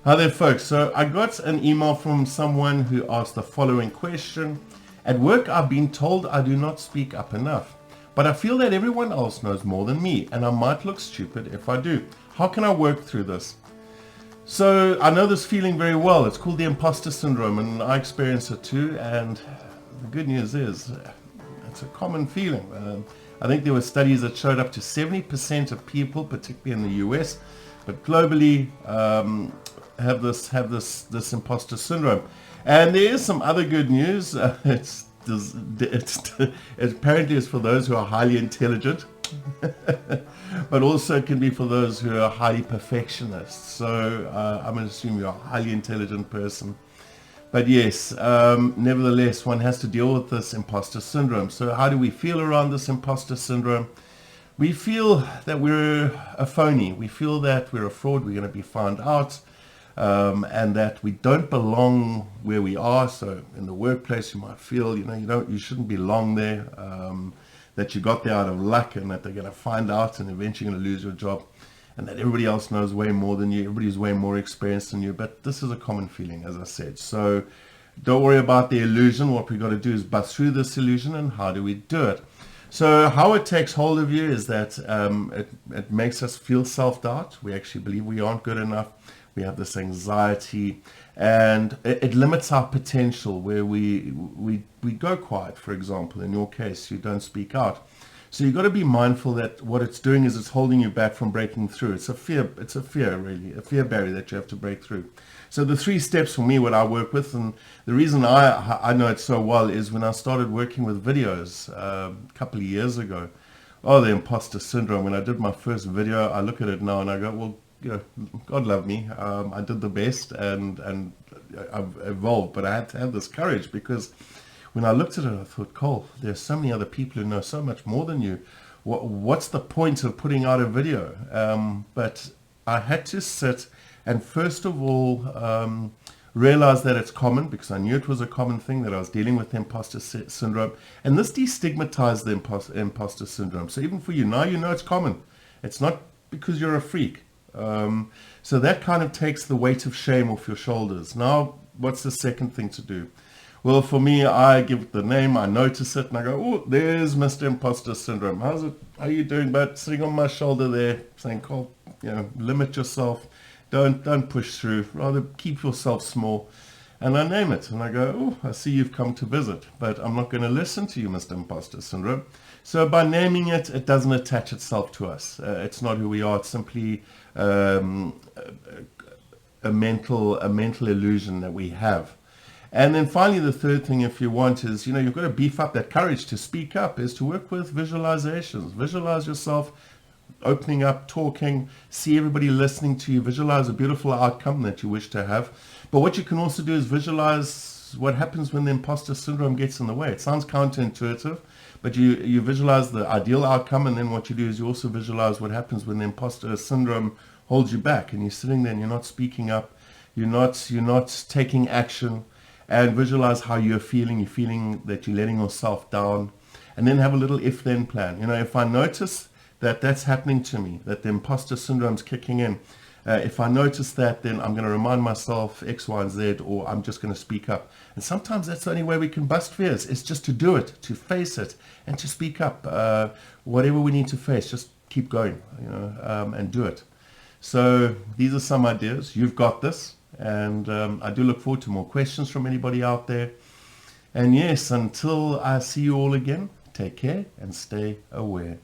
Hi there, folks. So I got an email from someone who asked the following question. At work, I've been told I do not speak up enough, but I feel that everyone else knows more than me, and I might look stupid if I do. How can I work through this? So I know this feeling very well. It's called the imposter syndrome, and I experience it too. And the good news is, it's a common feeling. I think there were studies that showed up to 70% of people, particularly in the US, but globally, have this imposter syndrome. And there is some other good news. Apparently it's for those who are highly intelligent, but also it can be for those who are highly perfectionists. So I'm going to assume you're a highly intelligent person. But yes, nevertheless, one has to deal with this imposter syndrome. So how do we feel around this imposter syndrome? We feel that we're a phony. We feel that we're a fraud. We're going to be found out, and that we don't belong where we are. So in the workplace, you might feel, you shouldn't belong there. That you got there out of luck, and that they're going to find out, and eventually going to lose your job, and that everybody else knows way more than you. Everybody's way more experienced than you. But this is a common feeling, as I said. So don't worry about the illusion. What we got to do is bust through this illusion, and how do we do it? So how it takes hold of you is that it makes us feel self-doubt. We actually believe we aren't good enough. We have this anxiety, and it limits our potential where we go quiet, for example. In your case, you don't speak out. So you've got to be mindful that what it's doing is it's holding you back from breaking through. It's a fear really, a fear barrier that you have to break through. So the 3 steps for me, what I work with, and the reason I know it so well is when I started working with videos a couple of years ago. Oh, the imposter syndrome. When I did my first video, I look at it now and I go, well, God love me. I did the best and I've evolved, but I had to have this courage because when I looked at it, I thought, Cole, there's so many other people who know so much more than you. What's the point of putting out a video? But I had to sit and first of all realize that it's common, because I knew it was a common thing, that I was dealing with imposter syndrome. And this destigmatized the imposter syndrome. So even for you, now you know it's common. It's not because you're a freak. So that kind of takes the weight of shame off your shoulders. Now, what's the second thing to do? Well, for me, I give it the name, I notice it, and I go, oh, there's Mr. Imposter Syndrome. How's it? How are you doing? But sitting on my shoulder there, saying, Cole, limit yourself. Don't push through. Rather keep yourself small. And I name it, and I go, oh, I see you've come to visit, but I'm not going to listen to you, Mr. Imposter Syndrome. So by naming it, it doesn't attach itself to us. It's not who we are. It's simply a mental illusion that we have. And then finally, the third thing, if you want, is, you've got to beef up that courage to speak up, is to work with visualizations. Visualize yourself opening up, talking, see everybody listening to you, visualize a beautiful outcome that you wish to have. But what you can also do is visualize what happens when the imposter syndrome gets in the way. It sounds counterintuitive, but you visualize the ideal outcome, and then what you do is you also visualize what happens when the imposter syndrome holds you back, and you're sitting there and you're not speaking up, you're not taking action. And visualize how you're feeling. You're feeling that you're letting yourself down. And then have a little if-then plan. If I notice that that's happening to me, that the imposter syndrome's kicking in, if I notice that, then I'm going to remind myself X, Y, and Z, or I'm just going to speak up. And sometimes that's the only way we can bust fears, is just to do it, to face it, and to speak up. Whatever we need to face, just keep going, and do it. So these are some ideas. You've got this. And I do look forward to more questions from anybody out there. And yes, until I see you all again, take care and stay aware.